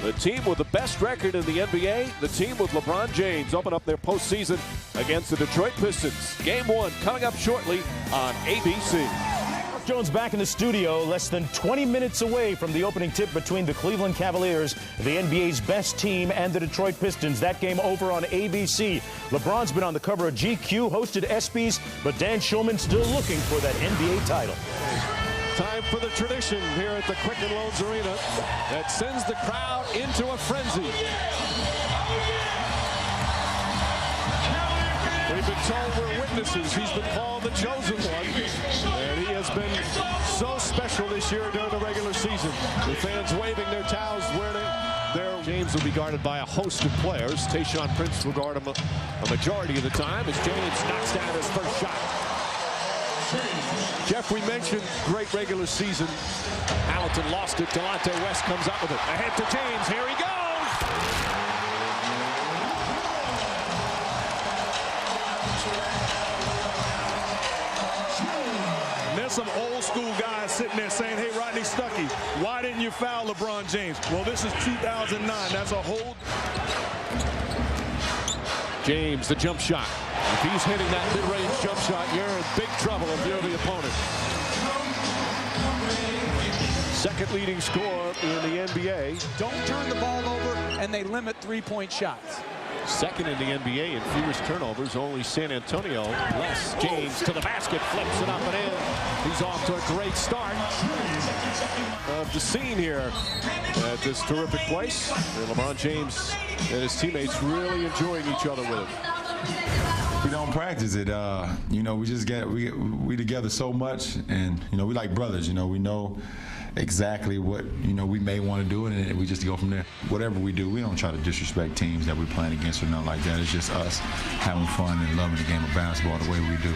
The team with the best record in the NBA, the team with LeBron James, open up their postseason against the Detroit Pistons. Game 1 coming up shortly on ABC. Jones back in the studio, less than 20 minutes away from the opening tip between the Cleveland Cavaliers, the NBA's best team, and the Detroit Pistons. That game over on ABC. LeBron's been on the cover of GQ, hosted ESPYs, but Dan Shulman still looking for that NBA title. Time for the tradition here at the Quicken Loans Arena that sends the crowd into a frenzy. We've been told we're witnesses. He's been called the chosen one, and he has been so special this year during the regular season. The fans waving their towels, wearing their James will be guarded by a host of players. Tayshaun Prince will guard him a majority of the time as James knocks down his first shot. Jeff, we mentioned great regular season. Hamilton lost it. Delonte West comes up with it. Ahead to James. Here he goes. There's some old school guys sitting there saying, hey, Rodney Stuckey, why didn't you foul LeBron James? Well, this is 2009. That's a whole... James, the jump shot. If he's hitting that mid-range jump shot, you're in big trouble if you're the opponent. Second leading scorer in the NBA. Don't turn the ball over, and they limit three-point shots. Second in the NBA in fewest turnovers, only San Antonio less. James to the basket, flips it up and in. He's off to a great start of the scene here at this terrific place. And LeBron James and his teammates really enjoying each other with it. We don't practice it. You know, we just we together so much, and you know, we like brothers. You know, we know exactly what we may want to do, and we just go from there. Whatever we do, we don't try to disrespect teams that we're playing against or nothing like that. It's just us having fun and loving the game of basketball the way we do.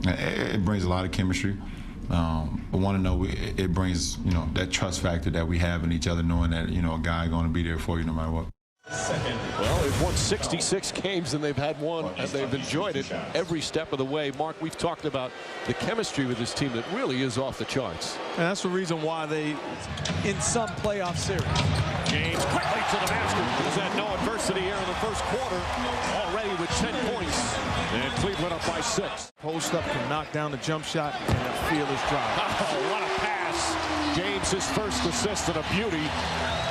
It brings a lot of chemistry. I want to know it brings that trust factor that we have in each other, knowing that a guy going to be there for you no matter what. Well, they've won 66 games and they've had one, and they've enjoyed it every step of the way. Mark, we've talked about the chemistry with this team that really is off the charts. And that's the reason why they, in some playoff series. James quickly to the basket. He's had no adversity here in the first quarter, already with 10 points. And Cleveland up by 6. post up can knock down the jump shot, and the field is dry. Oh, what a pass. James, his first assist, and a beauty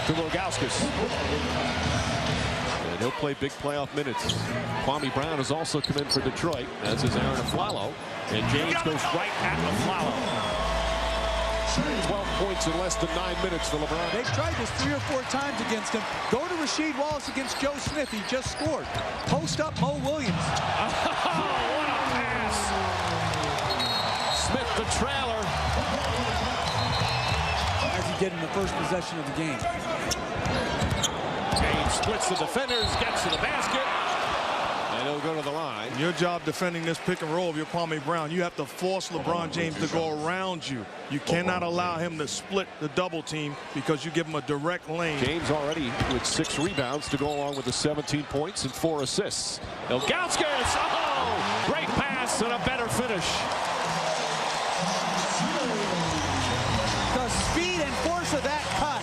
to Ilgauskas. And he'll play big playoff minutes. Kwame Brown has also come in for Detroit, as is Aaron Aflalo. And James goes right at Aflalo. 12 points in less than 9 minutes for LeBron. They've tried this 3 or 4 times against him. Go to Rasheed Wallace against Joe Smith. He just scored. Post up Mo Williams. Oh, what a pass. Smith, the trailer. As he did in the first possession of the game. James splits the defenders, gets to the basket. And he'll go to the line. Your job defending this pick and roll, if you're Kwame Brown, you have to force LeBron James to go around you. You cannot allow him to split the double team because you give him a direct lane. James already with 6 rebounds to go along with the 17 points and 4 assists. Ilgauskas, oh, great pass and a better finish. The speed and force of that cut.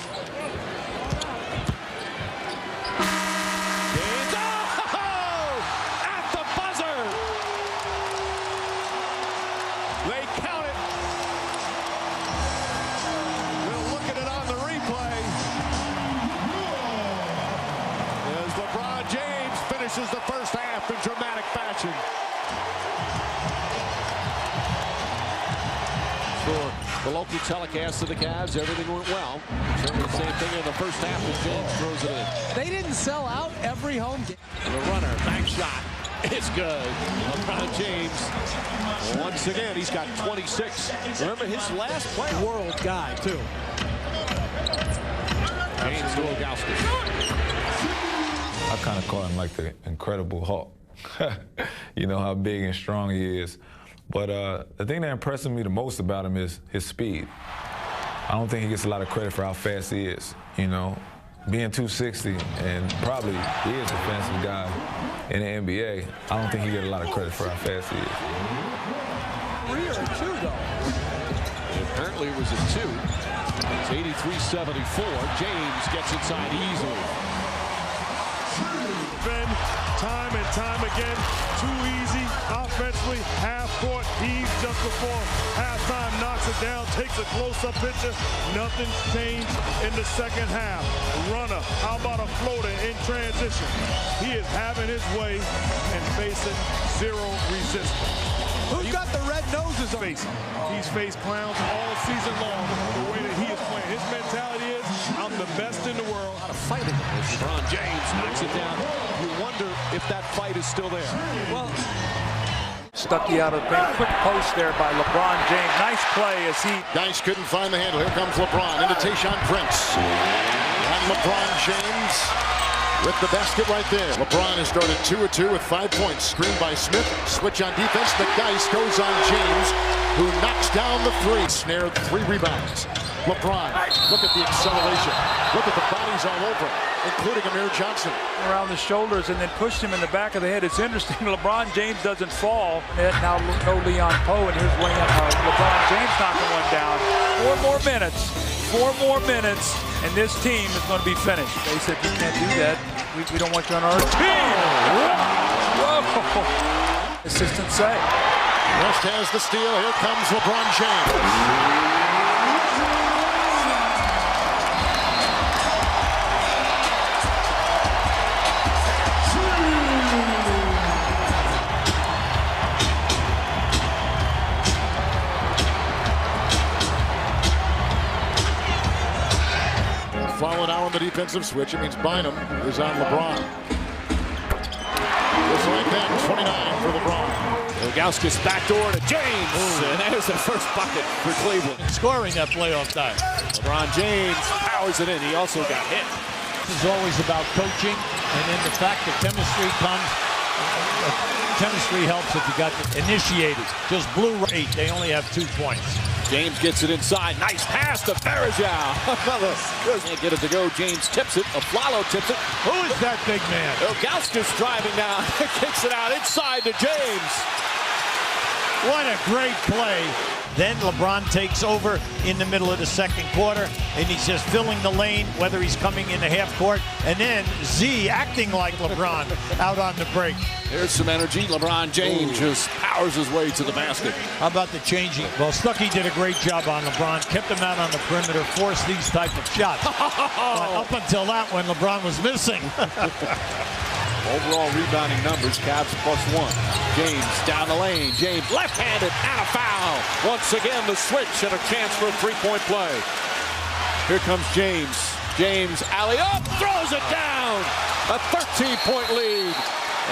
Is the first half in dramatic fashion. For the local telecast of the Cavs, everything went well. Certainly the same thing in the first half as James throws it in. They didn't sell out every home game. The runner, back shot. It's good. LeBron James, once again, he's got 26. Remember his last play. World guy, too. James to Ilgauskas. I kind of call him like the Incredible Hulk. You know how big and strong he is. But the thing that impresses me the most about him is his speed. I don't think he gets a lot of credit for how fast he is. You know, being 260 and probably he is a fastest guy in the NBA, I don't think he gets a lot of credit for how fast he is. 3 or 2, though. Apparently it was a 2. 83-74. James gets inside easily. Been time and time again, too easy offensively. Half court heaves just before halftime, knocks it down, takes a close-up picture. Nothing's changed in the second half. Runner, how about a floater in transition? He is having his way and facing zero resistance. Who's got the red noses on? He's faced clowns all season long the way that he is playing. His mentality is, I'm the best in the world. A lot of fighting. LeBron James knocks it down. You wonder if that fight is still there. Well, Stuckey out of the paint. Quick post there by LeBron James. Nice play as he... Dice couldn't find the handle. Here comes LeBron into Tayshaun Prince. And LeBron James with the basket right there. LeBron has started 2 of 2 with 5 points. Screened by Smith. Switch on defense. McDice goes on James, who knocks down the 3. Snared 3 rebounds. LeBron, look at the acceleration. Look at the bodies all over, including Amir Johnson. Around the shoulders and then pushed him in the back of the head. It's interesting. LeBron James doesn't fall. And now no Leon Poe, and here's LeBron James knocking one down. 4 more minutes. 4 more minutes, and this team is going to be finished. They said, you can't do that. We don't want you on our team. Whoa. Assistant say. West has the steal. Here comes LeBron James. Follow now on the defensive switch. It means Bynum is on LeBron. Just like that, 29 for LeBron. Ilgauskas backdoor to James. And there's the first bucket for Cleveland. Scoring that playoff time. LeBron James powers it in. He also got hit. This is always about coaching, and then the fact that chemistry comes. Chemistry helps if you got initiated. Just blew right. They only have 2 points. James gets it inside. Nice pass to Bergeau. Can't get it to go. James tips it. Aflalo tips it. Who is that big man? Ilgauskas driving down. Kicks it out inside to James. What a great play. Then LeBron takes over in the middle of the second quarter, and he's just filling the lane, whether he's coming in the half court. And then Z acting like LeBron out on the break. There's some energy. LeBron James just powers his way to the basket. How about the changing? Well, Stuckey did a great job on LeBron, kept him out on the perimeter, forced these type of shots. But up until that, when LeBron was missing. Overall rebounding numbers, Cavs +1. James down the lane. James left-handed and a foul. Once again, the switch and a chance for a 3-point play. Here comes James. James alley-up, throws it down. A 13-point lead.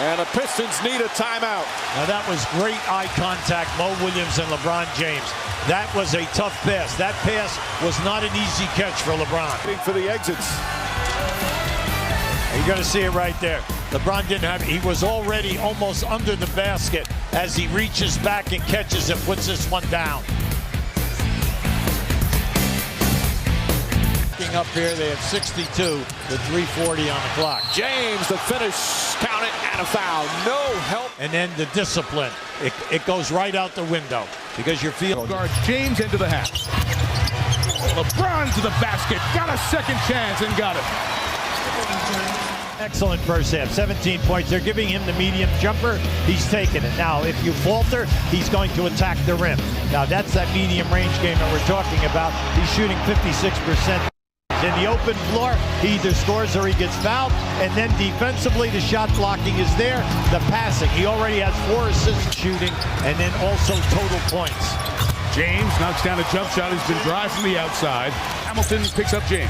And the Pistons need a timeout. Now that was great eye contact, Mo Williams and LeBron James. That was a tough pass. That pass was not an easy catch for LeBron. For the exits. You're going to see it right there. LeBron didn't have it. He was already almost under the basket as he reaches back and catches it, puts this one down. Up here, they have 62 with 3:40 on the clock. James, the finish, count it, and a foul. No help. And then the discipline. It goes right out the window because you're feeling. Guards James into the half. LeBron to the basket. Got a second chance and got it. Excellent first half, 17 points. They're giving him the medium jumper. He's taking it. Now, if you falter, he's going to attack the rim. Now, that's that medium range game that we're talking about. He's shooting 56%. In the open floor, he either scores or he gets fouled. And then defensively, the shot blocking is there. The passing, he already has 4 assists shooting, and then also total points. James knocks down a jump shot. He's been dry from the outside. Hamilton picks up James.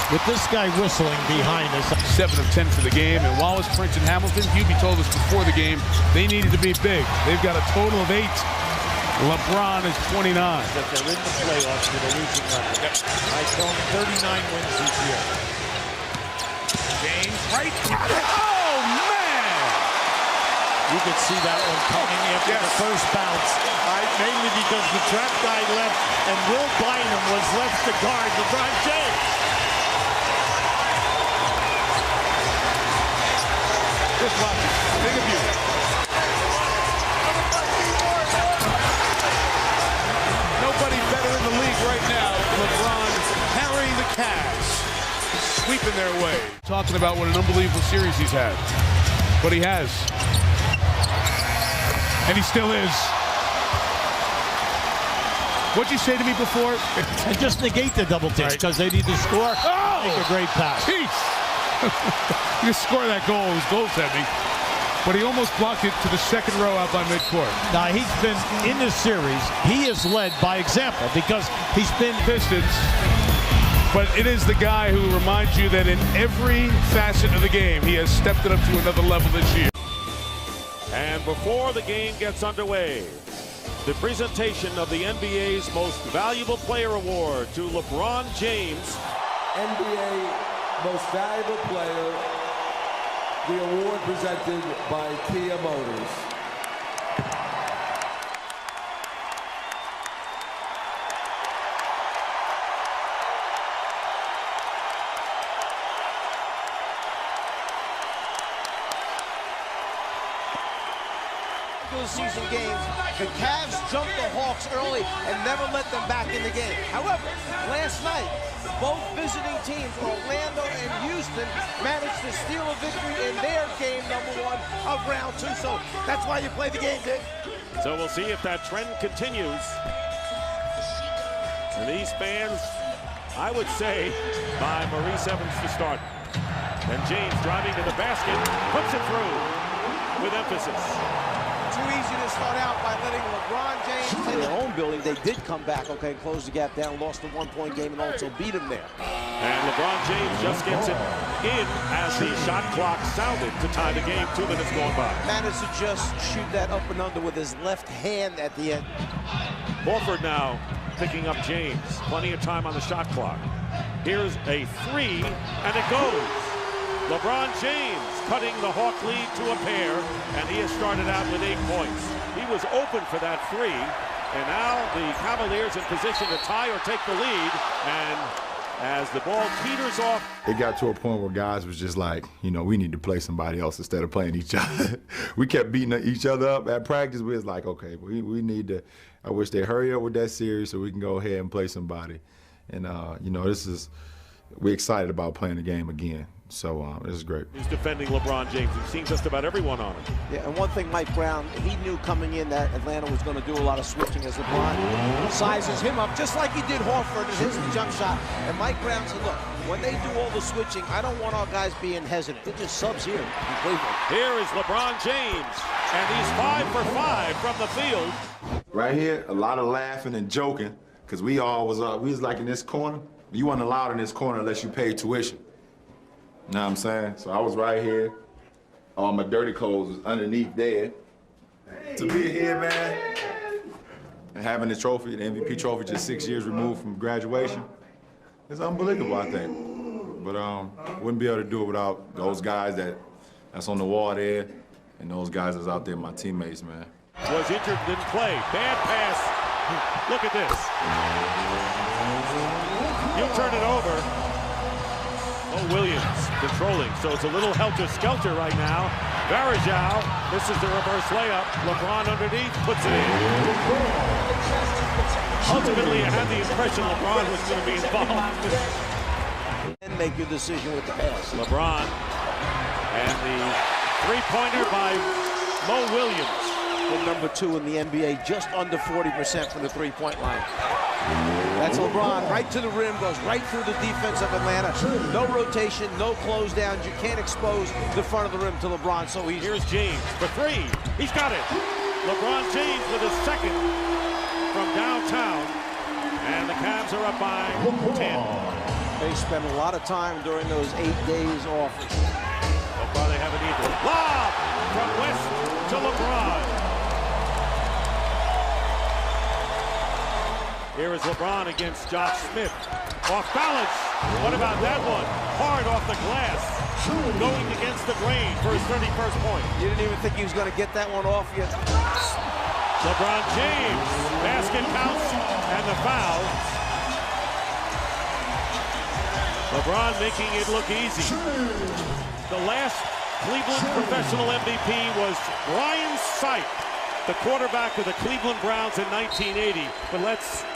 With this guy whistling behind us. 7 of 10 for the game. And Wallace, Prince, and Hamilton, Hubie told us before the game they needed to be big. They've got a total of 8. LeBron is 29. That they're in the playoffs with a losing record. I told them 39 wins this year. James, right? Oh, man! You could see that one coming after the first bounce. Mainly because the trap guy left and Will Bynum was left to guard LeBron James. Just watch it. Big of you. No Cavs sweeping their way. Talking about what an unbelievable series he's had. But he has. And he still is. What'd you say to me before? And just negate the double team because they need to score. Oh! Make a great pass. Jeez. You score that goal. It was goaltending. But he almost blocked it to the second row out by midcourt. Now, he's been in this series. He is led by example because he's been Pistons. But it is the guy who reminds you that in every facet of the game, he has stepped it up to another level this year. And before the game gets underway, the presentation of the NBA's Most Valuable Player Award to LeBron James. NBA Most Valuable Player, the award presented by Kia Motors. Season games, the Cavs jumped the Hawks early and never let them back in the game. However, last night, both visiting teams, Orlando and Houston, managed to steal a victory in their game #1 of round 2. So that's why you play the game, Dick. So we'll see if that trend continues. And these fans, I would say, by Maurice Evans to start. And James driving to the basket, puts it through with emphasis. Too easy to start out by letting LeBron James play their own building. They did come back, okay, close the gap down, lost a one-point game, and also beat him there. And LeBron James just gets it in as the shot clock sounded to tie the game. 2 minutes going by. Managed to just shoot that up and under with his left hand at the end. Horford now picking up James. Plenty of time on the shot clock. Here's a 3, and it goes. LeBron James cutting the Hawk lead to a pair, and he has started out with 8 points. He was open for that 3, and now the Cavaliers in position to tie or take the lead, and as the ball teeters off. It got to a point where guys was just like, you know, we need to play somebody else instead of playing each other. We kept beating each other up at practice. We was like, okay, we need to, I wish they'd hurry up with that series so we can go ahead and play somebody. And, you know, we're excited about playing the game again. So this is great. He's defending LeBron James. He's seen just about everyone on him. Yeah, and one thing Mike Brown, he knew coming in that Atlanta was going to do a lot of switching as LeBron sizes him up, just like he did Horford and his jump shot. And Mike Brown said, look, when they do all the switching, I don't want our guys being hesitant. They're just subs here in Cleveland. Here is LeBron James, and he's 5 for 5 from the field. Right here, a lot of laughing and joking, because we was like in this corner. You weren't allowed in this corner unless you paid tuition. You know what I'm saying? So I was right here. All my dirty clothes was underneath there. To be here, man, and having the trophy, the MVP trophy, just 6 years removed from graduation, it's unbelievable, I think. But wouldn't be able to do it without those guys that's on the wall there, and those guys that's out there, my teammates, man. Was injured, didn't play. Bad pass. Look at this. You turn it over. Williams controlling, so it's a little helter-skelter right now. Varejao, this is the reverse layup. LeBron underneath, puts it in. Ultimately, I had the impression LeBron was going to be involved. And make your decision with the pass. LeBron, and the three-pointer by Mo Williams. The #2 in the NBA, just under 40% from the three-point line. That's LeBron, right to the rim, goes right through the defense of Atlanta. No rotation, no close downs. You can't expose the front of the rim to LeBron so easy. Here's James for 3. He's got it. LeBron James with his second from downtown. And the Cavs are up by 10. They spent a lot of time during those 8 days off. So far they haven't either. Lob from West to LeBron. Here is LeBron against Josh Smith. Off balance. What about that one? Hard off the glass. Going against the grain for his 31st point. You didn't even think he was going to get that one off yet. LeBron James. Basket counts and the foul. LeBron making it look easy. The last Cleveland professional MVP was Ryan Sipe, the quarterback of the Cleveland Browns in 1980. But let's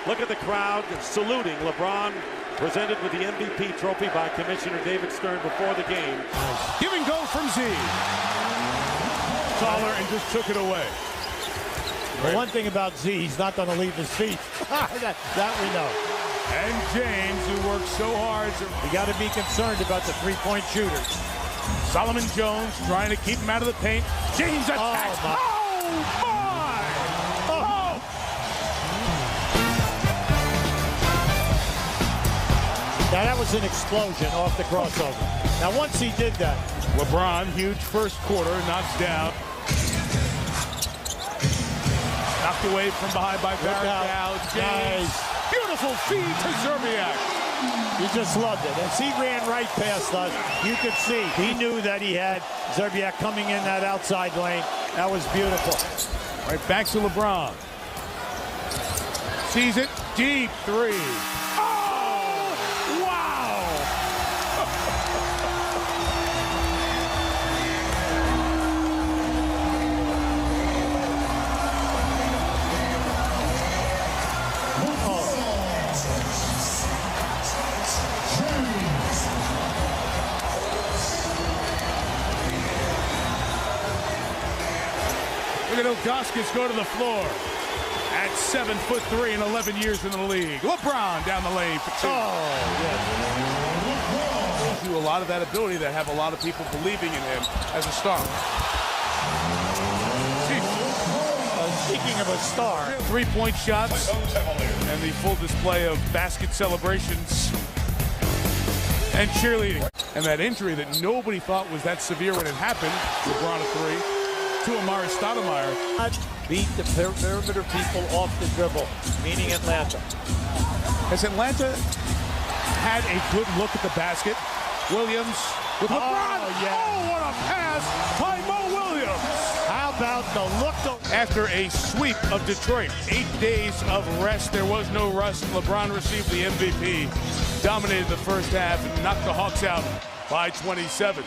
Look at the crowd saluting LeBron, presented with the MVP trophy by Commissioner David Stern before the game. Give and go from Z. Taller and just took it away. Well, one thing about Z, he's not going to leave his feet. that we know. And James, who works so hard. You got to be concerned about the three-point shooters. Solomon Jones trying to keep him out of the paint. James attacks. Oh, my! Oh! Now, that was an explosion off the crossover. Now, once he did that. LeBron, huge first quarter, knocks down. Knocked away from behind by Barrett now. James. Nice. Beautiful feed to Zerbiak. You just loved it. As he ran right past us, you could see he knew that he had Zerbiak coming in that outside lane. That was beautiful. Right back to LeBron. Sees it. Deep three. Oh! Wow! Look at Ilgauskas go to the floor at 7'3" and 11 years in the league. LeBron down the lane for two. Oh, yes. A lot of that ability that have a lot of people believing in him as a star. Speaking of a star. 3-point shots and the full display of basket celebrations and cheerleading. And that injury that nobody thought was that severe when it happened, LeBron a three. To Amari Stoudemire. Beat the perimeter people off the dribble, meaning Atlanta. Has Atlanta had a good look at the basket? Williams with LeBron. Oh, yeah. Oh, what a pass by Mo Williams. How about the look? After a sweep of Detroit, 8 days of rest, there was no rust. LeBron received the MVP, dominated the first half, and knocked the Hawks out by 27.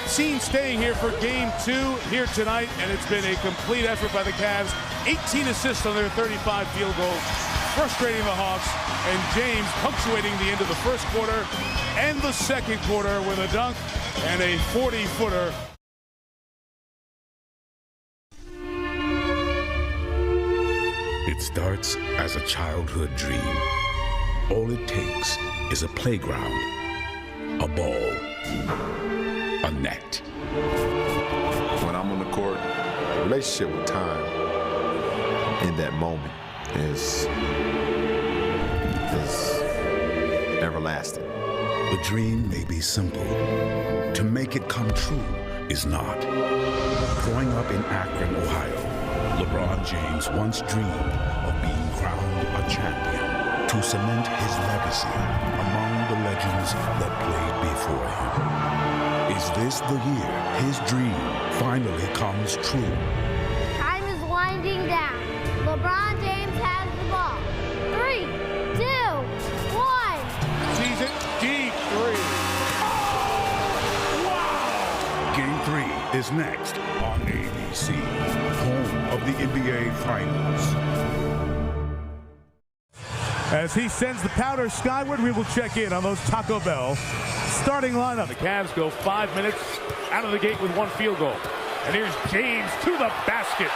Seen staying here for game 2 here tonight, and it's been a complete effort by the Cavs. 18 assists on their 35 field goals, frustrating the Hawks, and James punctuating the end of the first quarter and the second quarter with a dunk and a 40-footer. It starts as a childhood dream. All it takes is a playground, a ball, a net. When I'm on the court, the relationship with time in that moment is everlasting. The dream may be simple. To make it come true is not. Growing up in Akron, Ohio, LeBron James once dreamed of being crowned a champion to cement his legacy among the legends that played before him. Is this the year his dream finally comes true? Time is winding down. LeBron James has the ball. 3, 2, 1. Sees it. Deep three. Oh, wow! Game 3 is next on ABC, home of the NBA Finals. As he sends the powder skyward, we will check in on those Taco Bell starting lineup. The Cavs go 5 minutes out of the gate with 1 field goal. And here's James to the basket.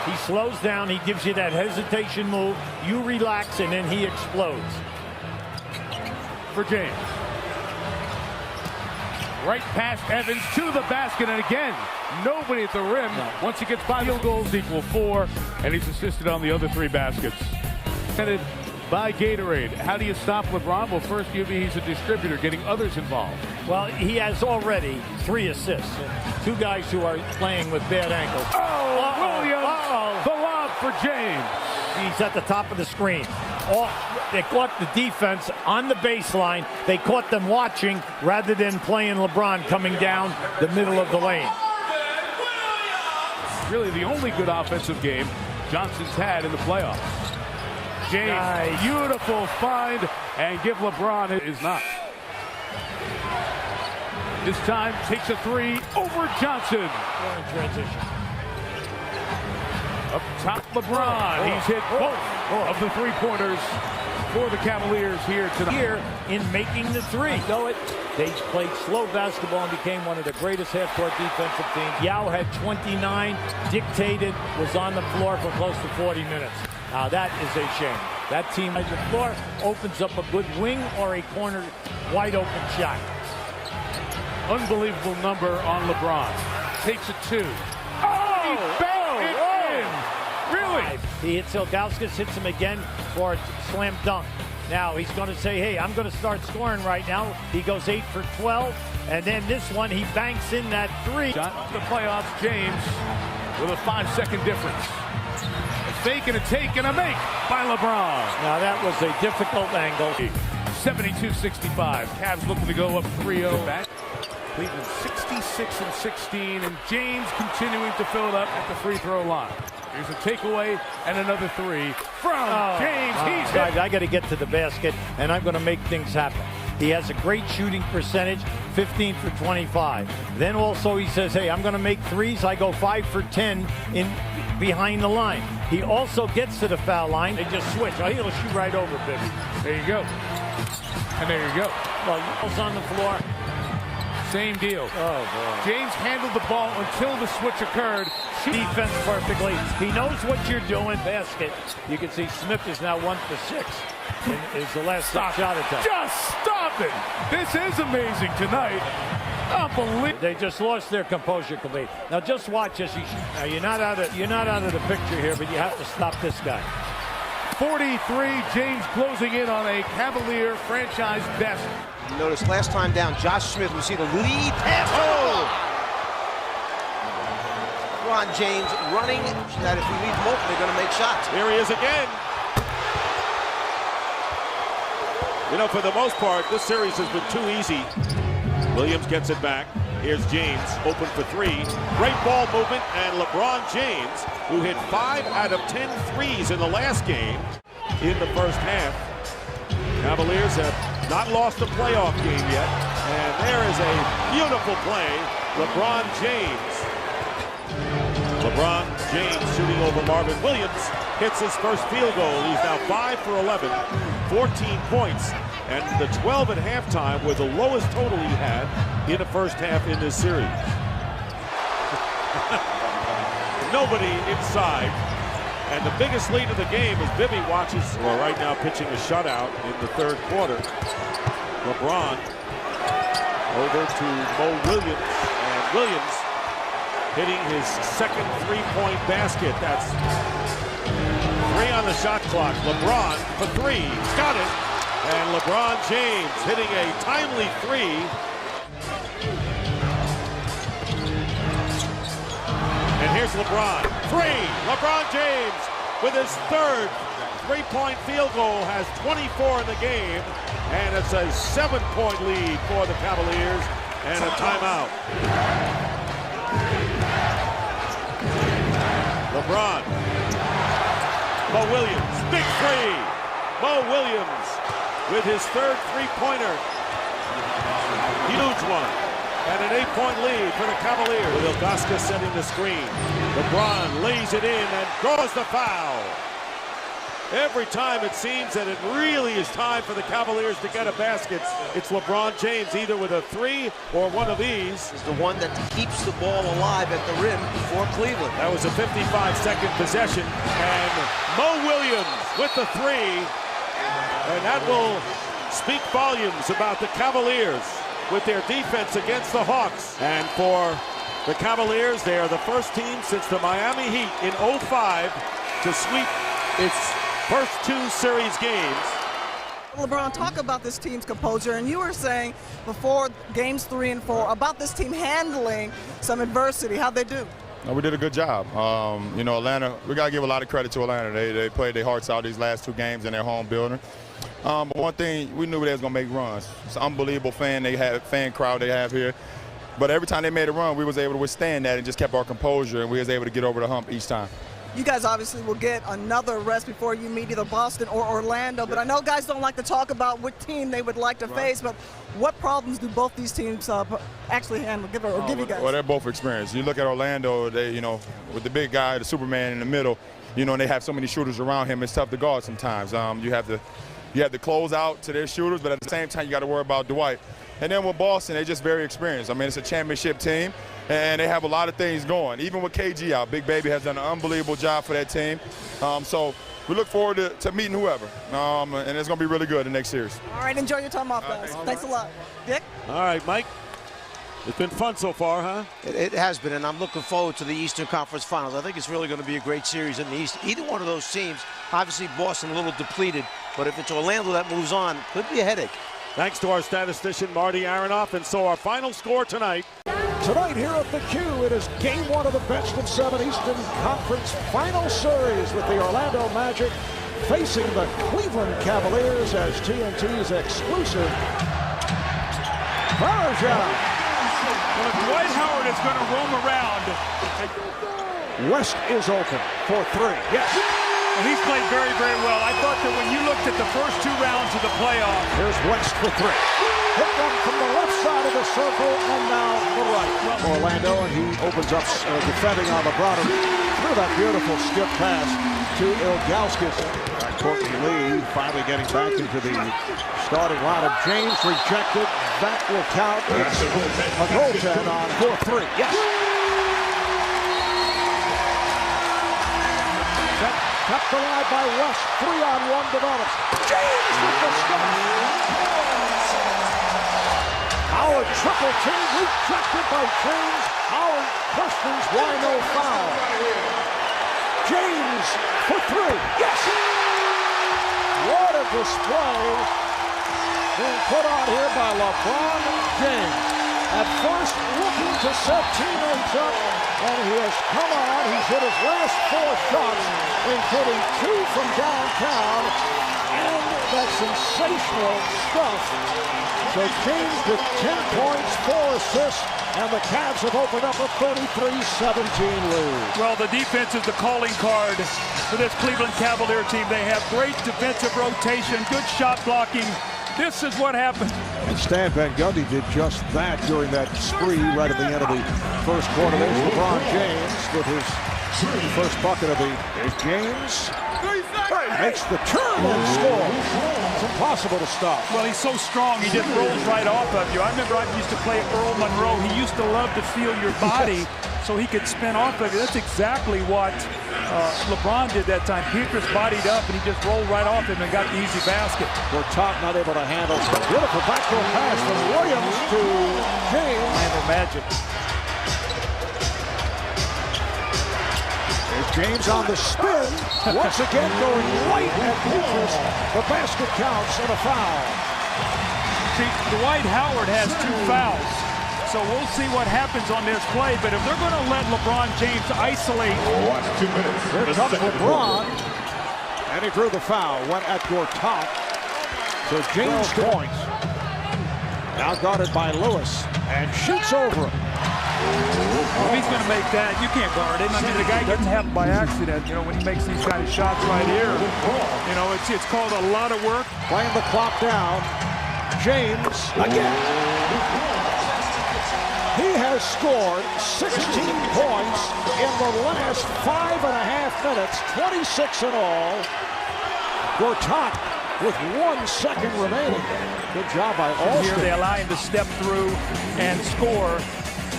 He slows down, he gives you that hesitation move, you relax, and then he explodes. For James. Right past Evans to the basket, and again, nobody at the rim. No. Once he gets 5 field goals equal 4, and he's assisted on the other 3 baskets. Headed by Gatorade. How do you stop LeBron? Well, first, he's a distributor, getting others involved. Well, he has already 3 assists. 2 guys who are playing with bad ankles. Williams! The lob for James. He's at the top of the screen. They caught the defense on the baseline. They caught them watching rather than playing LeBron coming down the middle of the lane. Really the only good offensive game Johnson's had in the playoffs. James, nice. Beautiful find, and give LeBron is not. This time takes a 3 over Johnson. In transition. Up top, LeBron. He's hit both of the three-pointers for the Cavaliers here tonight. Here in making the three. Know it. They played slow basketball and became one of the greatest half-court defensive teams. Yao had 29, dictated, was on the floor for close to 40 minutes. Now that is a shame. That team on the floor opens up a good wing or a corner wide open shot. Unbelievable number on LeBron. Takes a two. Oh! He banked it in. Really? He hits Ilgauskas, hits him again for a slam dunk. Now he's going to say, hey, I'm going to start scoring right now. He goes 8 for 12. And then this one, he banks in that three. Shot the playoffs, James, with a 5-second difference. A fake and a take and a make by LeBron. Now that was a difficult angle. 72-65. Cavs looking to go up 3-0 back. Cleveland 66-16, and James continuing to fill it up at the free throw line. Here's a takeaway and another three from James. He's hit. I got to get to the basket, and I'm going to make things happen. He has a great shooting percentage, 15 for 25. Then also he says, hey, I'm going to make threes. I go 5 for 10 in behind the line. He also gets to the foul line. They just switch. Oh, he'll shoot right over, baby. There you go. And there you go. Well, Yale's on the floor. Same deal. Oh, boy. James handled the ball until the switch occurred. Defense perfectly. He knows what you're doing. Basket. You can see Smith is now 1 for 6. Is the last shot attempt. Just stop it. This is amazing tonight. Unbelievable. They just lost their composure completely. Now just watch as you're not out of the picture here, but you have to stop this guy. 43. James closing in on a Cavalier franchise best. You notice last time down, Josh Smith, we see the lead pass. Oh! LeBron James running that if we leave them open, they're going to make shots. Here he is again. You know, for the most part, this series has been too easy. Williams gets it back. Here's James, open for three. Great ball movement, and LeBron James, who hit 5 out of 10 threes in the last game in the first half. Cavaliers have not lost a playoff game yet, and there is a beautiful play. LeBron James shooting over Marvin Williams, hits his first field goal. He's now 5 for 11, 14 points, and the 12 at halftime were the lowest total he had in the first half in this series. Nobody inside. And the biggest lead of the game as Bibby watches, well, right now pitching a shutout in the third quarter. LeBron over to Mo Williams, and Williams hitting his second three-point basket. That's 3 on the shot clock. LeBron for 3, got it. And LeBron James hitting a timely 3. And here's LeBron. 3. LeBron James with his third three-point field goal has 24 in the game. And it's a 7-point lead for the Cavaliers and a timeout. LeBron. Mo Williams. Big 3. Mo Williams with his third three-pointer. Huge one. And an 8-point lead for the Cavaliers. With Ilgauskas setting the screen. LeBron lays it in and draws the foul. Every time it seems that it really is time for the Cavaliers to get a basket, it's LeBron James either with a 3 or one of these. Is the one that keeps the ball alive at the rim for Cleveland. That was a 55-second possession. And Mo Williams with the 3. And that will speak volumes about the Cavaliers with their defense against the Hawks. And for the Cavaliers, they are the first team since the Miami Heat in 2005 to sweep its first 2 series games. LeBron, talk about this team's composure, and you were saying before games 3 and 4 about this team handling some adversity. How'd they do? No, we did a good job. You know, Atlanta, we got to give a lot of credit to Atlanta. They played their hearts out these last 2 games in their home building. But one thing, we knew they was going to make runs. It's an unbelievable fan crowd they have here. But every time they made a run, we was able to withstand that and just kept our composure, and we was able to get over the hump each time. you guys obviously will get another rest before you meet either Boston or Orlando. But I know guys don't like to talk about what team they would like to face. But what problems do both these teams actually handle? Give you guys. Well, they're both experienced. You look at Orlando, they, you know, with the big guy, the Superman in the middle, you know, and they have so many shooters around him. It's tough to guard sometimes. You have to close out to their shooters, but at the same time, you got to worry about Dwight. And then with Boston, they're just very experienced. I mean, it's a championship team, and they have a lot of things going. Even with KG out, Big Baby has done an unbelievable job for that team. So we look forward to meeting whoever, and it's going to be really good in the next series. All right, enjoy your time off, guys. Thanks a lot. Dick? All right, Mike. It's been fun so far, huh? It has been, and I'm looking forward to the Eastern Conference Finals. I think it's really going to be a great series in the East. Either one of those teams, obviously Boston a little depleted, but if it's Orlando that moves on, it could be a headache. Thanks to our statistician, Marty Aronoff. And so our final score tonight. Tonight here at the Q, it is Game 1 of the best of 7 Eastern Conference Final Series with the Orlando Magic facing the Cleveland Cavaliers as TNT's exclusive Varejao. Well, Dwight Howard is going to roam around. West is open for 3. Yes. And he's played very, very well. I thought that when you looked at the first 2 rounds of the playoff. Here's West for 3. Hit one from the left side of the circle and now the right. Orlando, and he opens up defending on LeBron through that beautiful skip pass to Ilgauskas. Courtney Lee finally getting back into the starting lineup. James rejected. That will count. It's a goaltend on 4-3. Yes. Kept alive by West. 3-on-1 develops. James with the stop. Howard triple team rejected by James. Howard questions why no foul. James for 3. Yes. What a display being put on here by LeBron James. At first looking to set teammates up, and he has come on. He's hit his last 4 shots, including 2 from downtown, and that sensational stuff. So James with 10 points, 4 assists, and the Cavs have opened up a 33-17 lead. Well, the defense is the calling card for this Cleveland Cavalier team. They have great defensive rotation, good shot blocking. This is what happened. And Stan Van Gundy did just that during that spree right at the end of the first quarter. There's LeBron James with his first bucket of the James. Makes the turn and scores. It's impossible to stop. Well, he's so strong, he just rolls right off of you. I remember I used to play Earl Monroe. He used to love to feel your body so he could spin off of you. That's exactly what LeBron did that time. Peters bodied up, and he just rolled right off him and got the easy basket. Gortat not able to handle. Beautiful backdoor pass from Williams to James. Handle magic. There's James on the spin. Once again going right at Peters. The basket counts and a foul. See, Dwight Howard has 2 fouls. So we'll see what happens on this play. But if they're going to let LeBron James isolate. Here comes LeBron. And he drew the foul. Went at Gortat. So James points. Now guarded by Lewis. And shoots over him. If he's going to make that, you can't guard him. I mean, the guy doesn't happen by accident. You know, when he makes these kind of shots right here, you know, it's called a lot of work. Playing the clock down. James again. He has scored 16 points in the last 5.5 minutes, 26 in all. Gortat with 1 second remaining. Good job by Alston. Here they allow him to step through and score.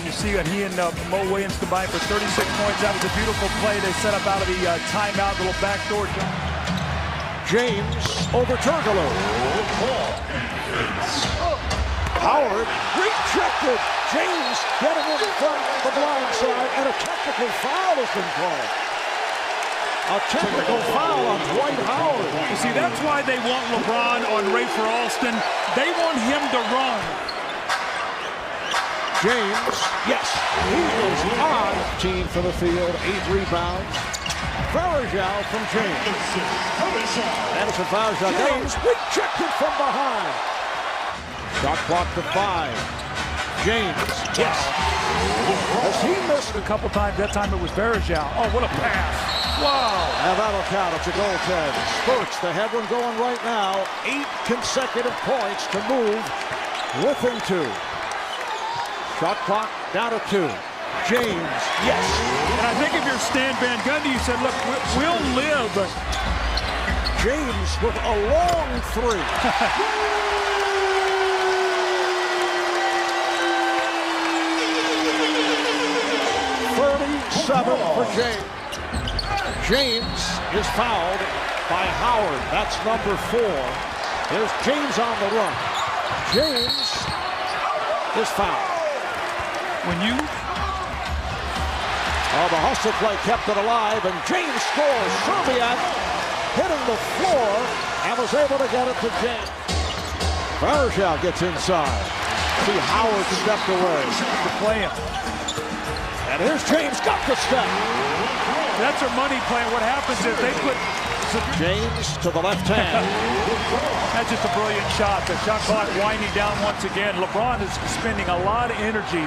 You see that he and Mo Williams combined for 36 points. That was a beautiful play. They set up out of the timeout, little backdoor. James over Turkoglu. Howard rejected. James getting in front of the blind side, and a technical foul has been called. A technical foul on Dwight Howard. You see, that's why they want LeBron on Rafer Alston. They want him to run. James, yes, he is on. Team for the field, 8 rebounds. Varejao from James. Anderson Varejao. James rejected from behind. Shot clock to 5. James, yes. As he missed a couple times, that time it was Varejao. Oh, what a pass. Wow. And that'll count. It's a goaltend. Spurts, the head one going right now. 8 consecutive points to move within 2. Shot clock down to 2. James, yes. And I think if you're Stan Van Gundy, you said, look, we'll live. James with a long 3. 37 for James. James is fouled by Howard. That's number 4. There's James on the run. James is fouled. The hustle play kept it alive, and James scores. Serbiak hitting the floor and was able to get it to James. Varejao gets inside. See Howard stepped away. To play him. And here's James, got the step. That's their money plan. What happens is they put James to the left hand. That's just a brilliant shot. The shot clock winding down once again. LeBron is spending a lot of energy.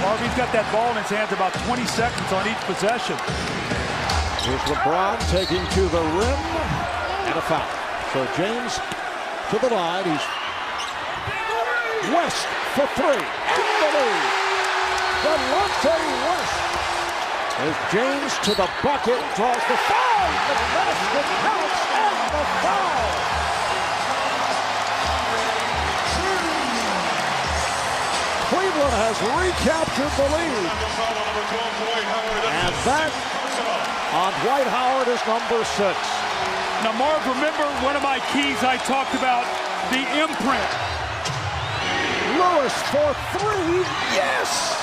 Harvey's got that ball in his hands about 20 seconds on each possession. Here's LeBron taking to the rim and a foul. So James to the line. He's West for 3. In the lead. Delonte West. There's James to the bucket. Draws the foul. The basket counts and the foul. Cleveland has recaptured the lead. And that on Dwight Howard is number 6. Now, Mark, remember one of my keys I talked about, the imprint. Lewis for 3. Yes!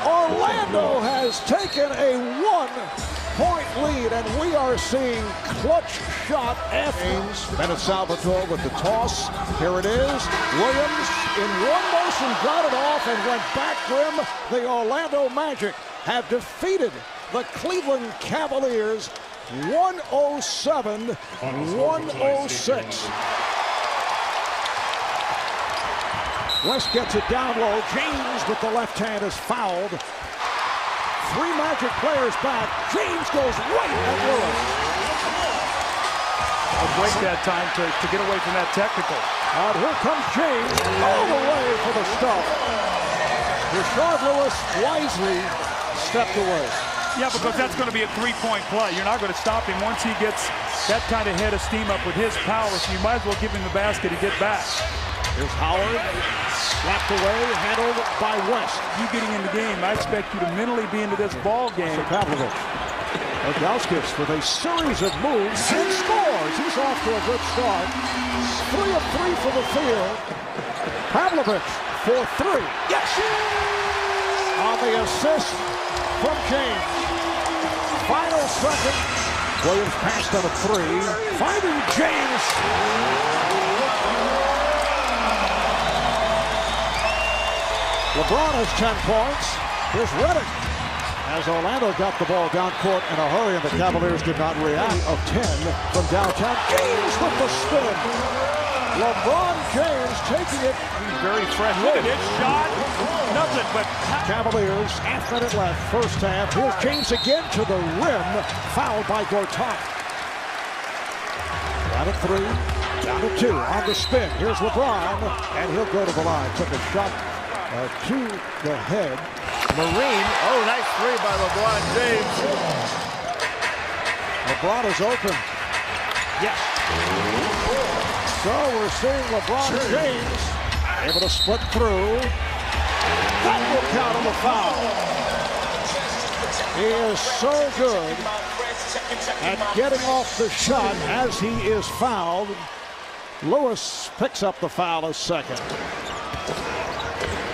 Orlando has taken a 1-point lead, and we are seeing clutch shot after. Bennett Salvatore with the toss. Here it is. Williams in one motion got it off and went back rim. The Orlando Magic have defeated the Cleveland Cavaliers 107-106. West gets it down low. James with the left hand is fouled. 3 Magic players back. James goes right at Lewis. A break that time to get away from that technical. And here comes James all the way for the stop. Rashard Lewis wisely stepped away. Yeah, because that's going to be a 3-point play. You're not going to stop him once he gets that kind of head of steam up with his power. So you might as well give him the basket and get back. Here's Howard, slapped away, handled by West. You getting in the game, I expect you to mentally be into this ball game. Pavlovich. Ilgauskas with a series of moves and scores. He's off to a good start. 3 of 3 for the field. Pavlovich for 3. Yes! On the assist from James. Final second. Williams passed on a 3. Finding James. LeBron has 10 points. Here's Redick. As Orlando got the ball down court in a hurry and the Cavaliers did not react. Of 10 from downtown. James with the spin. LeBron James taking it. He's very fresh. Look at this shot. Nothing but Cavaliers, half-minute left, first half. Here's James again to the rim. Fouled by Gortat. Down to 3. Down to 2 on the spin. Here's LeBron. And he'll go to the line. Took a shot to the head. Marine. Oh, nice 3 by LeBron James. LeBron is open. Yes. So we're seeing LeBron James able to split through. That will count him a foul. He is so good at getting off the shot as he is fouled. Lewis picks up the foul as second.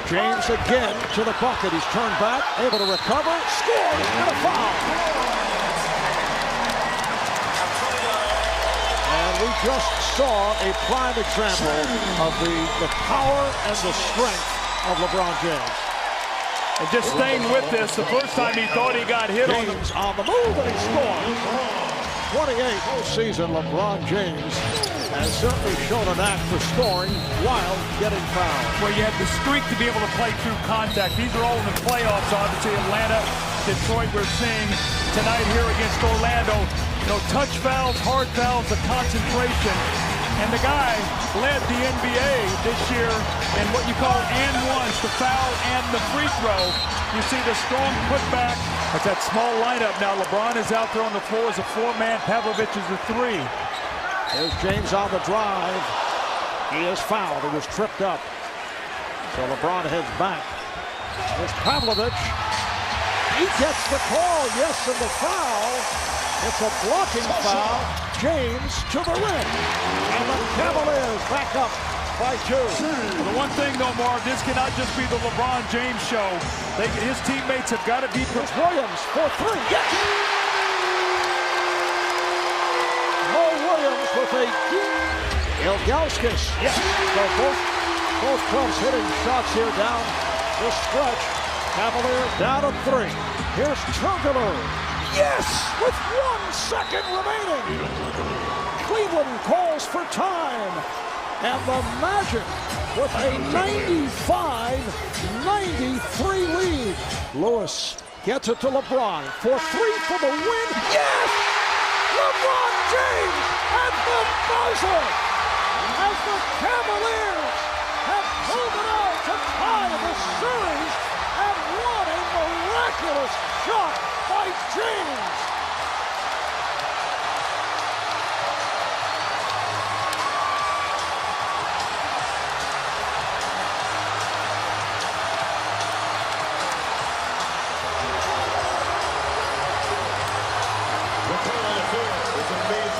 James again to the bucket. He's turned back, able to recover, scores, and a foul. And we just saw a prime example of the power and the strength of LeBron James. And just staying with this, the first time he thought he got hit James on the move, and he scores. 28 this season, LeBron James has certainly shown an act for scoring while getting fouled. Where you have the streak to be able to play through contact. These are all in the playoffs, obviously. Atlanta, Detroit, we're seeing tonight here against Orlando. You know, touch fouls, hard fouls, the concentration. And the guy led the NBA this year in what you call and ones, the foul and the free throw. You see the strong putback. It's that small lineup now. LeBron is out there on the floor as a 4-man. Pavlovich is a 3. Here's James on the drive. He is fouled. He was tripped up. So LeBron heads back. Here's Pavlovich. He gets the call. Yes, and the foul. It's a blocking foul. James to the rim. And the Cavaliers back up by 2. The one thing, though, Marv, this cannot just be the LeBron James show. His teammates have got to be... Williams for 3. Yes! Mo Williams with a Ilgauskas. Yes. So both clubs hitting shots here down the stretch. Cavaliers down to 3. Here's Turkoglu. Yes! With 1 second remaining. Cleveland calls for time. And the Magic with a 95-93 lead. Lewis gets it to LeBron for 3 for the win. Yes! LeBron James at the buzzer as the Cavaliers have pulled it out to tie the series, and what a miraculous shot by James.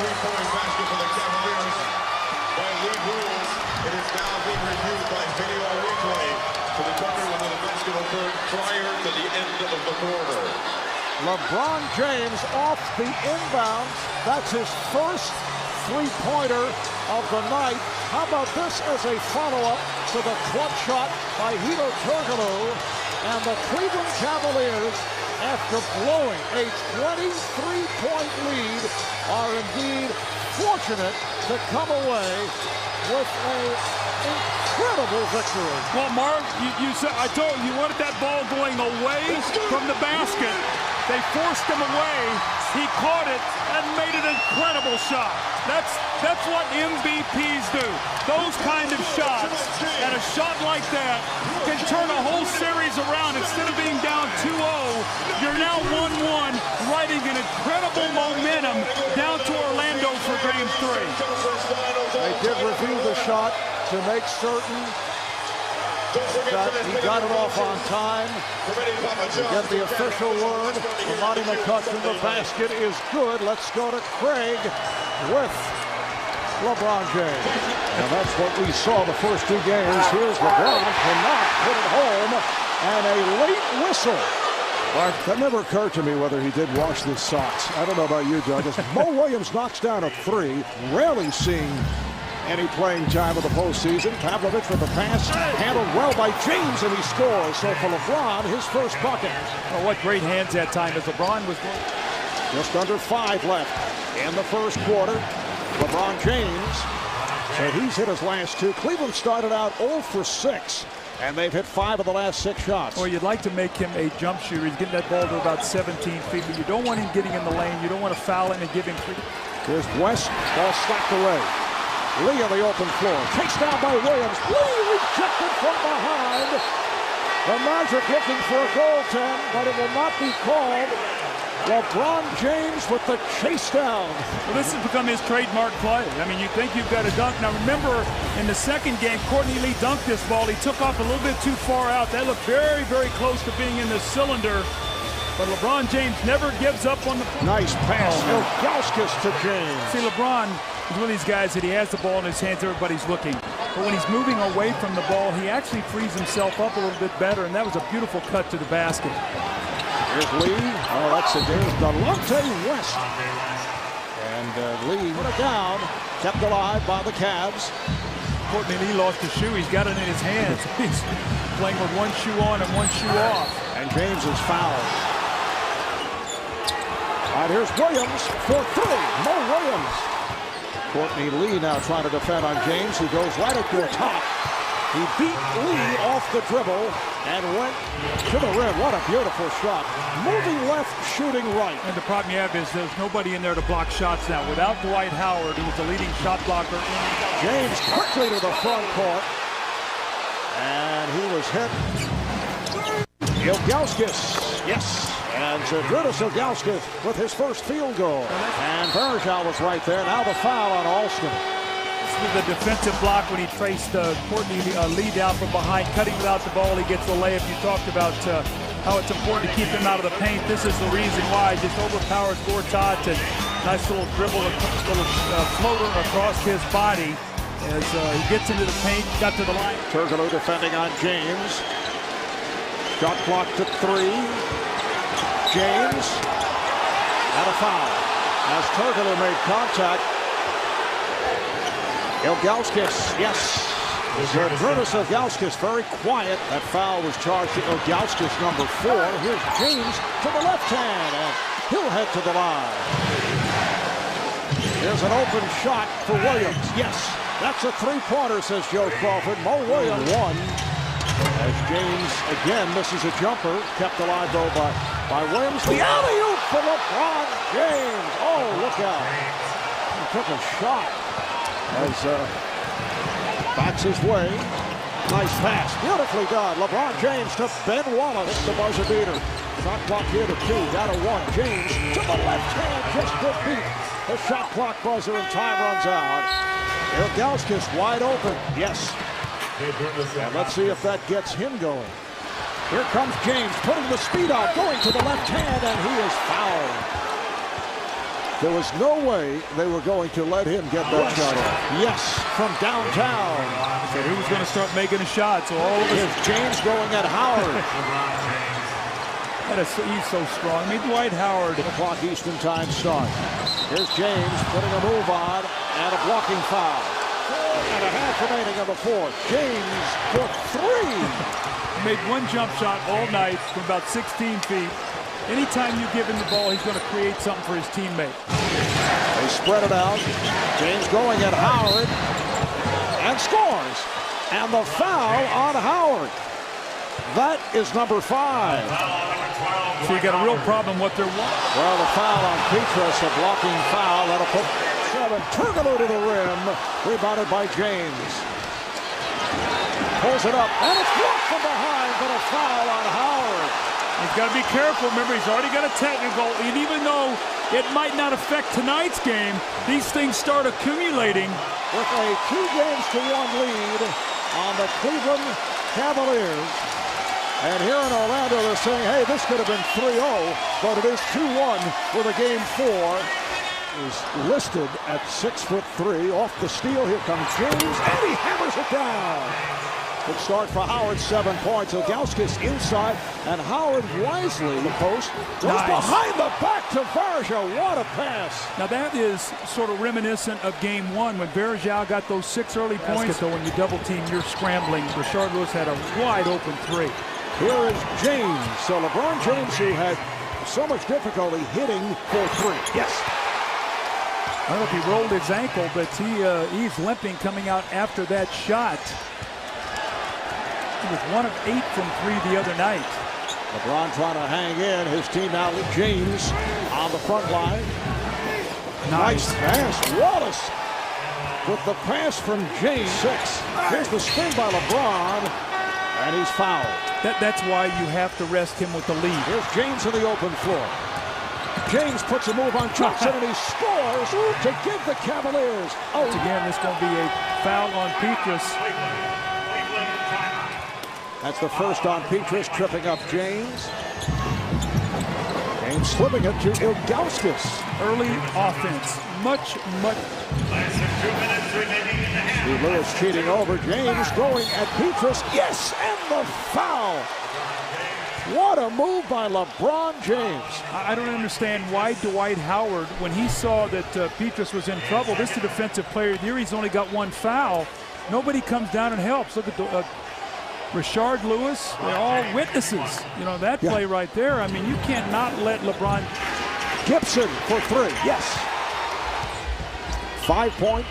Three-point basket for the Cavaliers. By league rules, it is now being reviewed by video replay to determine whether the basket occurred prior to the end of the quarter. LeBron James off the inbound. That's his first three-pointer of the night. How about this as a follow-up to the clutch shot by Turkoglu, and the Cleveland Cavaliers, after blowing a 23-point lead, are indeed fortunate to come away with an incredible victory. Well, Mark, you said, I told you wanted that ball going away from the basket. They forced him away. He caught it and made an incredible shot. That's what MVPs do. Those kind of shots, and a shot like that can turn a whole series around. Instead of being down 2-0, you're now 1-1, riding an incredible momentum down to Orlando for Game 3. They did review the shot to make certain that he got it off on time. We get the official word. Monty McCutcheon, the basket is good. Let's go to Craig with LeBron James. And that's what we saw the first 2 games. Here's LeBron, cannot put it home, and a late whistle. Mark, that never occurred to me whether he did wash the socks. I don't know about you, Doug. As Mo Williams knocks down a 3, rarely seeing any playing time of the postseason. Pavlovich with the pass, handled well by James, and he scores. So for LeBron, his first bucket. Oh, what great hands that time as LeBron was going. Just under 5 left in the first quarter. LeBron James, so he's hit his last 2. Cleveland started out 0 for 6, and they've hit 5 of the last 6 shots. Well, you'd like to make him a jump shooter. He's getting that ball to about 17 feet, but you don't want him getting in the lane. You don't want to foul him and give him free. Here's West, ball slapped away. Lee on the open floor, chased down by Williams. Lee rejected from behind. The Magic looking for a goaltend, but it will not be called. LeBron James with the chase down. Well, this has become his trademark play. I mean, you think you've got a dunk. Now, remember, in the second game, Courtney Lee dunked this ball. He took off a little bit too far out. That looked very, very close to being in the cylinder. But LeBron James never gives up on the... Nice pass. Ilgauskas to James. See, LeBron is one of these guys that he has the ball in his hands, everybody's looking. But when he's moving away from the ball, he actually frees himself up a little bit better, and that was a beautiful cut to the basket. Here's Lee. Oh, that's against Delonte West. And Lee put it down, kept alive by the Cavs. Courtney Lee lost his shoe. He's got it in his hands. He's playing with one shoe on and one shoe off. And James is fouled. All right, here's Williams for 3. Mo Williams. Courtney Lee now trying to defend on James, who goes right at the top. He beat Lee off the dribble and went to the rim. What a beautiful shot. Moving left, shooting right. And the problem you have is there's nobody in there to block shots now. Without Dwight Howard, who was the leading shot blocker. James quickly to the front court. And he was hit. Ilgauskas, yes. And Zydrunas Ilgauskas with his first field goal. And Verjao was right there. Now the foul on Alston. The defensive block when he traced Courtney Lee down from behind, cutting without the ball, he gets the layup. You talked about how it's important to keep him out of the paint. This is the reason why. Just overpowers Gortat, and nice little dribble, little floater across his body as he gets into the paint, got to the line. Turkoglu defending on James. Shot clock to 3. James and a foul as Turkoglu made contact. Ilgauskas, yes. Zydrunas Ilgauskas very quiet. That foul was charged to Ilgauskas, number 4. Here's James to the left hand, and he'll head to the line. Here's an open shot for Williams. Yes, that's a three-pointer, says Joe Crawford. Mo Williams won. As James again misses a jumper, kept alive though by Williams. The alley-oop for LeBron James. Oh, look out. He took a shot. As backs his way. Nice pass. Beautifully done. LeBron James to Ben Wallace. The buzzer beater. Shot clock here to 2. Down to 1. James to the left hand. Just to beat the shot clock buzzer, and time runs out. Ilgauskas wide open. Yes. And let's see if that gets him going. Here comes James putting the speed on. Going to the left hand, and he is fouled. There was no way they were going to let him get that shot off. Yes, from downtown. So he was going to start making a shot. So all of Here's James going at Howard. He's so strong. I mean, Dwight Howard. 8 o'clock Eastern time start. Here's James putting a move on and a blocking foul. 4.5 remaining on the fourth. James for 3. Made one jump shot all night from about 16 feet. Anytime you give him the ball, he's going to create something for his teammate. They spread it out. James going at Howard and scores. And the foul on Howard. That is number 5. So you got a real problem what they're wanting. Well, the foul on Petras, a blocking foul. That'll put 7. Turkoglu to the rim. Rebounded by James. Pulls it up. And it's blocked from behind, but a foul on Howard. He's got to be careful. Remember, he's already got a technical. And even though it might not affect tonight's game, these things start accumulating. With a 2-1 lead on the Cleveland Cavaliers. And here in Orlando, they're saying, hey, this could have been 3-0, but it is 2-1 with a game 4. Is listed at 6'3". Off the steal, here comes James, and he hammers it down. Good start for Howard, 7 points. Ilgauskas inside, and Howard wisely, the post, goes behind the back to Verjao. What a pass. Now that is sort of reminiscent of game 1 when Verjao got those 6 early points. So when you double team, you're scrambling. Rashard Lewis had a wide open 3. Here is James. So LeBron James, who had so much difficulty hitting for 3. Yes. I don't know if he rolled his ankle, but he's limping coming out after that shot. He was 1 of 8 from 3 the other night. LeBron trying to hang in. His team now with James on the front line. Nice pass. Wallace with the pass from James. 6. Here's the spin by LeBron, and he's fouled. That's why you have to rest him with the lead. Here's James on the open floor. James puts a move on Johnson, and he scores to give the Cavaliers. Oh, again, this is going to be a foul on Petras. That's the first on Petras, tripping up James. James slipping it to Ilgauskas. Early offense. Much. Steve Lewis cheating over. James going at Petras. Yes, and the foul. What a move by LeBron James. I don't understand why Dwight Howard, when he saw that Petras was in trouble, this is the defensive player of the year, he's only got 1 foul. Nobody comes down and helps. Look at Rashard Lewis, they're all witnesses. You know, that play right there, I mean, you can't not let LeBron. Gibson for 3, yes. 5-point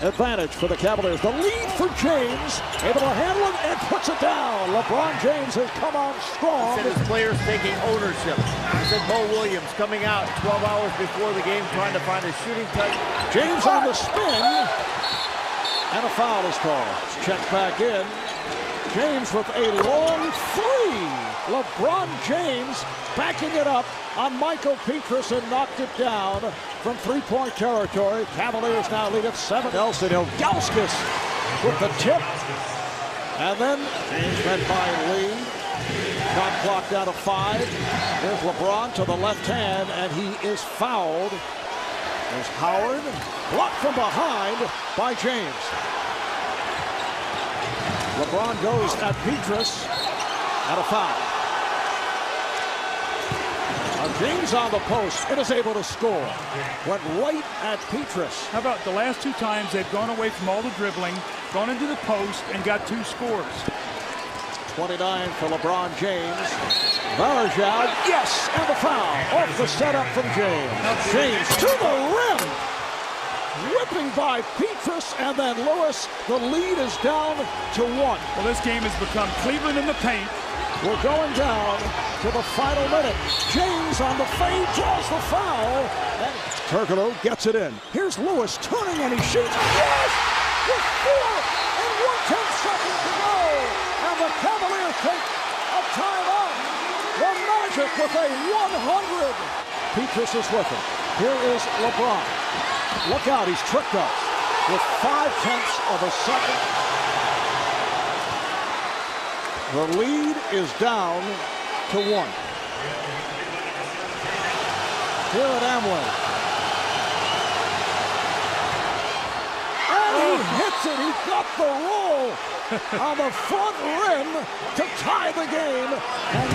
advantage for the Cavaliers. The lead for James, able to handle it and puts it down. LeBron James has come on strong. He said his players taking ownership. He said Mo Williams coming out 12 hours before the game trying to find a shooting touch. James on the spin, and a foul is called. Checked back in. James with a long three. LeBron James backing it up on Michael Petrus and knocked it down from three-point territory. Cavaliers now lead at 7. Nelson Ilgauskas with the tip. And then James met by Lee. Shot clock down to 5. There's LeBron to the left hand, and he is fouled. There's Howard, blocked from behind by James. LeBron goes at Petrus, and a foul. Now James on the post and is able to score. Went right at Petrus. How about the last 2 times they've gone away from all the dribbling, gone into the post, and got 2 scores. 29 for LeBron James. Varejao, yes, and the foul off the setup from James. Now James to the rim. Whipping by Petrus, and then Lewis. The lead is down to 1. Well, this game has become Cleveland in the paint. We're going down to the final minute. James on the fade, draws the foul. And Turkoglu gets it in. Here's Lewis turning, and he shoots. Yes! With 4 and 1/10 seconds to go. And the Cavaliers take a timeout. The Magic with a 100. Petrus is with him. Here is LeBron. Look out, he's tricked us with 0.5 of a second. The lead is down to 1. Here at Amway. And he hits it, he got the roll on the front rim to tie the game. And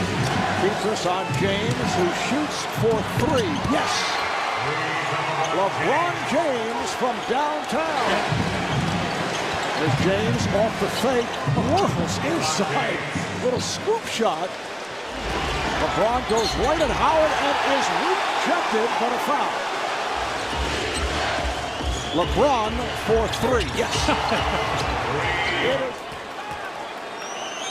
Petrus on James, who shoots for 3. Yes. LeBron James from downtown. There's James off the fake. Whirls inside. Little scoop shot. LeBron goes right at Howard and is rejected, but a foul. LeBron for 3. Yes.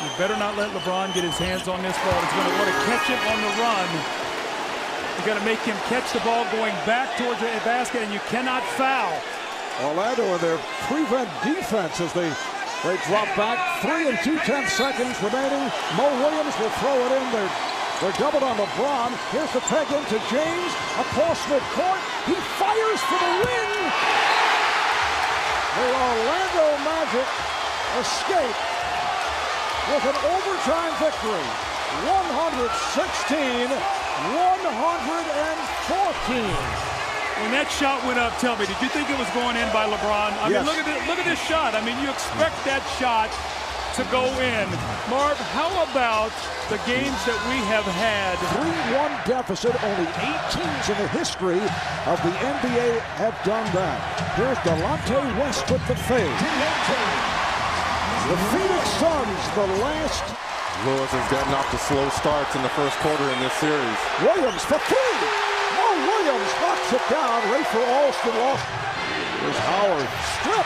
You better not let LeBron get his hands on this ball. He's going to want to catch it on the run. You got to make him catch the ball going back towards the basket, and you cannot foul. Orlando in their prevent defense as they drop back. 3 and 2/10 seconds remaining. Mo Williams will throw it in. They're doubled on LeBron. Here's the peg into James. A pass midcourt. He fires for the win. The Orlando Magic escape with an overtime victory. 116-114. When that shot went up, tell me, did you think it was going in by LeBron? I mean, look at this shot. I mean, you expect that shot to go in. Marv, how about the games that we have had? 3-1 deficit. Only 8 teams in the history of the NBA have done that. Here's Delonte West with the fade. The Phoenix Suns, the last. Lewis has gotten off the slow starts in the first quarter in this series. Williams for 3. Mo Williams knocks it down. Rafer Alston lost. Here's Howard. Strip.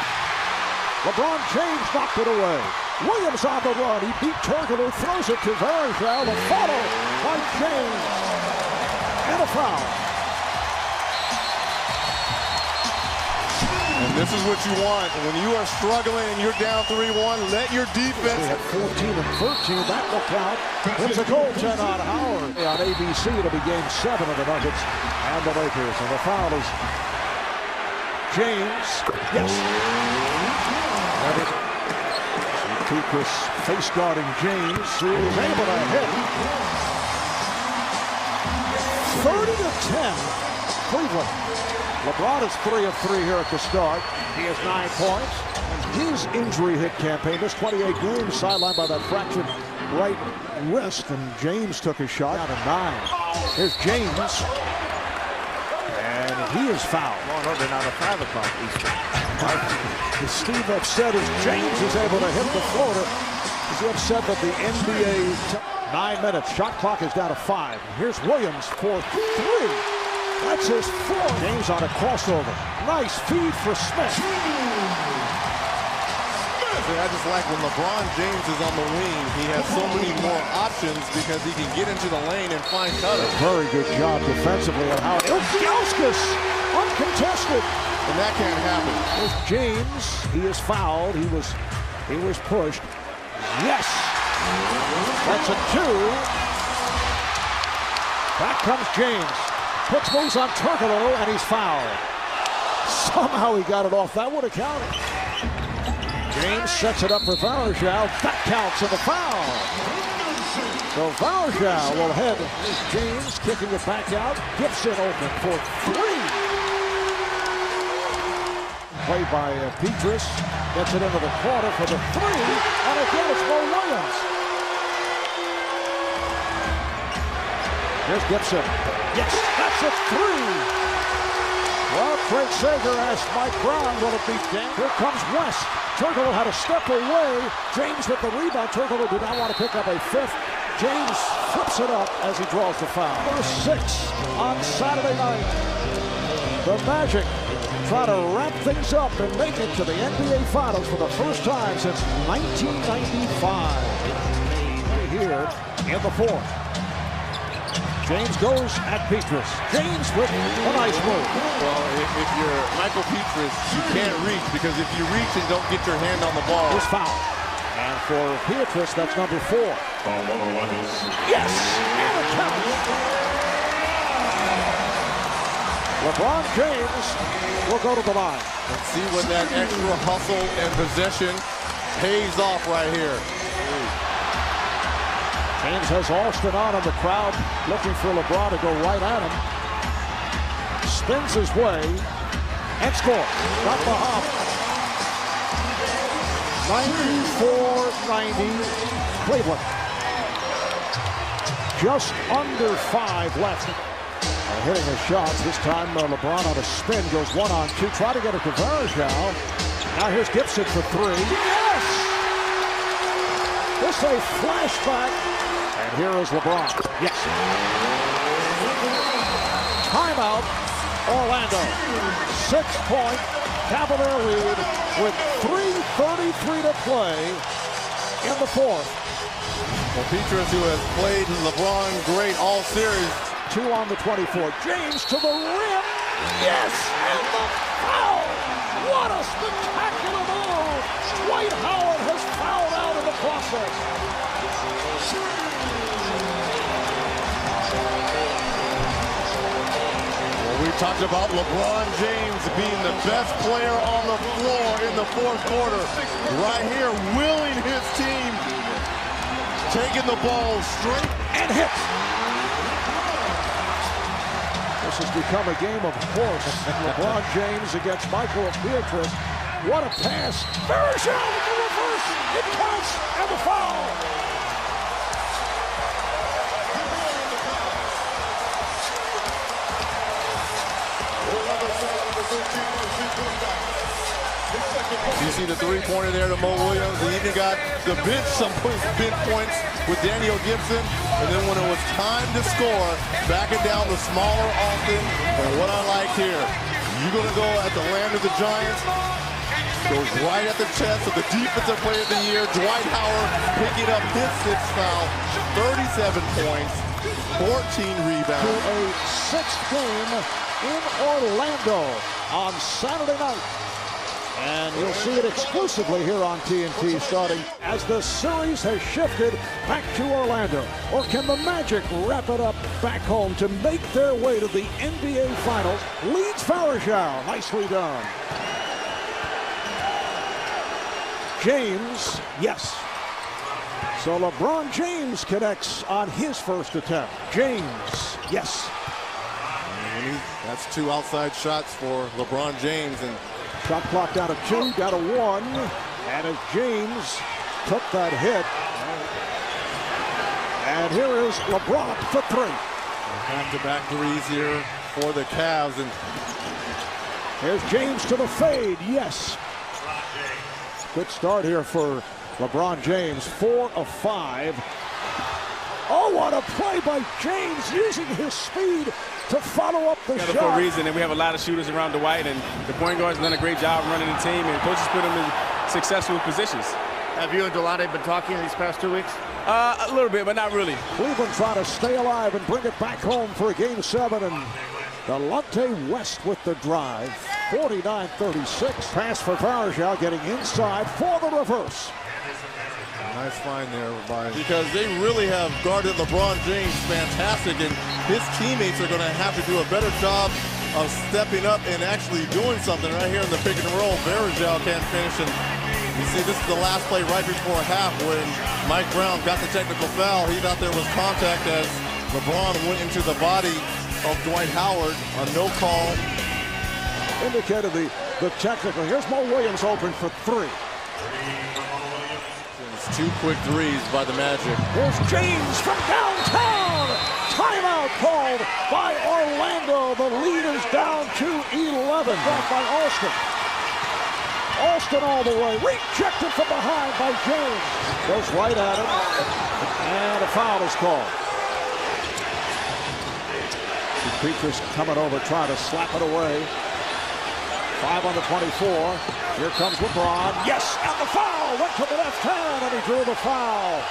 LeBron James knocked it away. Williams on the run. He beat Turkoglu. Throws it to Varejao. The follow by James. And a foul. And this is what you want. When you are struggling and you're down 3-1, let your defense. They had 14 and 13. That will count. There's a goaltend on Howard. On ABC, it'll be game 7 of the Nuggets and the Lakers. And the foul is James. Yes. Petrus face guarding James, who is able to hit. 30-10, Cleveland. LeBron is 3 of 3 here at the start. He has 9 points. His injury hit campaign, this 28 games, sidelined by that fractured right wrist, and James took a shot out of 9. Here's James, and he is fouled. Oh, no, they're not at 5 o'clock Eastern. Steve upset as James is able to hit the floater. He's upset that the NBA 9 minutes. Shot clock is down to 5. Here's Williams for 3. That's his 4th. James on a crossover. Nice feed for Smith. I just like when LeBron James is on the wing, he has so many more options because he can get into the lane and find cutters. Very good job defensively on how Ilgauskas uncontested. And that can't happen. There's James. He is fouled. He was pushed. Yes. That's a 2. Back comes James. Puts moves on Turkoglu, and he's fouled. Somehow he got it off. That would have counted. James sets it up for Varejao. That counts in the foul. So Varejao will head. James kicking it back out. Gibson open for 3. Play by Petrus. Gets it into the corner for the 3. And again, it's Mo Williams. Here's Gibson. Yes, that's a 3. Well, Craig Sager asked Mike Brown, will it be Dan? Here comes West. Turkoglu had to step away. James with the rebound. Turkoglu did not want to pick up a 5th. James flips it up as he draws the foul. Number 6 on Saturday night. The Magic try to wrap things up and make it to the NBA Finals for the first time since 1995. Here in the 4th. James goes at Petrus. James with a nice move. Well, if you're Michael Petrus, you can't reach because if you reach and don't get your hand on the ball. Here's foul. And for Petrus, that's number 4. Foul number 1 is... Yes! And it counts. LeBron James will go to the line. And see what that extra hustle and possession pays off right here. James has Alston on in the crowd, looking for LeBron to go right at him. Spins his way and scores. Got the hop. 94-90 Cleveland. Just under 5 left. Hitting his shots. This time LeBron on a spin goes 1-on-2. Try to get it to Varejao. Now here's Gibson for 3. Yes! This is a flashback. And here is LeBron. Yes. Timeout, Orlando. 6-point Cavalier lead with 3:33 to play in the 4th. Well, Petrus, who has played LeBron great all series. 2 on the 24. James to the rim. Yes, and the foul. What a spectacular move. Dwight Howard has fouled out in the process. We talked about LeBron James being the best player on the floor in the 4th quarter. Right here, willing his team, taking the ball straight and hits. This has become a game of course. LeBron James against Michael Petrus. What a pass. Varejao with the reverse. It counts and the foul. You see the 3-pointer there to Mo Williams. He even got the bench points with Daniel Gibson. And then when it was time to score, backing down the smaller Austin. And what I like here, you're going to go at the land of the Giants. Goes right at the chest of the defensive player of the year, Dwight Howard, picking up his 6th foul, 37 points, 14 rebounds. To a 6th game in Orlando on Saturday night. And you'll see it exclusively here on TNT starting as the series has shifted back to Orlando. Or can the Magic wrap it up back home to make their way to the NBA Finals? Leads Varejao. Nicely done. James, yes. So LeBron James connects on his first attempt. James, yes. That's 2 outside shots for LeBron James. And shot clock down to 2, down to 1. And as James took that hit. And here is LeBron for 3. Back-to-back threes here for the Cavs. And here's James to the fade, yes. Good start here for LeBron James, 4 of 5. Oh, what a play by James, using his speed to follow up the shot. For a reason, and we have a lot of shooters around Dwight, and the point guard's done a great job running the team, and coaches put him in successful positions. Have you and Delonte been talking these past 2 weeks? A little bit, but not really. Cleveland trying to stay alive and bring it back home for Game 7. And Delonte West with the drive. 49-36. Pass for Varejao, getting inside for the reverse. Nice find there because they really have guarded LeBron James fantastic, and his teammates are going to have to do a better job of stepping up and actually doing something right here in the pick and roll. Varejao can't finish, and you see this is the last play right before half when Mike Brown got the technical foul. He thought there was contact as LeBron went into the body of Dwight Howard. A no call. Indicated the technical. Here's Mo Williams open for three. It's 2 quick threes by the Magic. Here's James from downtown. Timeout called by Orlando. The lead is down to 11. Back by Alston. Alston all the way. Rejected from behind by James. Goes right at him. And a foul is called. Petras coming over, trying to slap it away. 5 on the 24. Here comes LeBron. Yes, and the foul went to the left hand, and he drew the foul.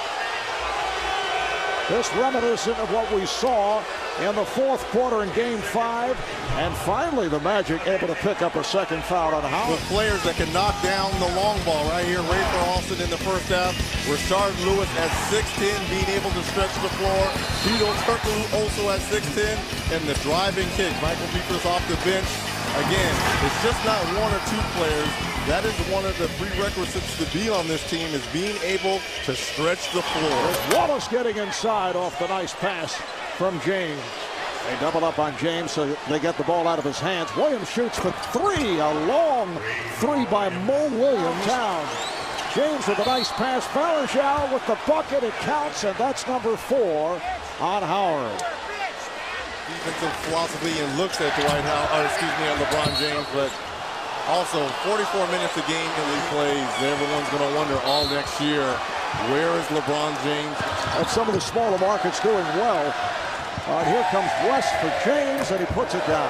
This reminiscent of what we saw in the fourth quarter in Game 5. And finally, the Magic able to pick up a second foul on Howard. The players that can knock down the long ball right here. Rafer Alston in the first half. Rashard Lewis at 6'10", being able to stretch the floor. Tito Turkoglu also at 6'10", and the driving kick. Michael Petras off the bench. Again, it's just not 1 or 2 players. That is one of the prerequisites to be on this team, is being able to stretch the floor. Wallace getting inside off the nice pass from James. They double up on James, so they get the ball out of his hands. Williams shoots for 3. A long 3 by Mo Williams. Down. James with a nice pass. Varejao with the bucket. It counts, and that's number 4 on Howard. Defensive philosophy and looks at at LeBron James, but also 44 minutes a game that he plays. Everyone's going to wonder all next year, where is LeBron James? And some of the smaller markets doing well. Here comes West for James, and he puts it down.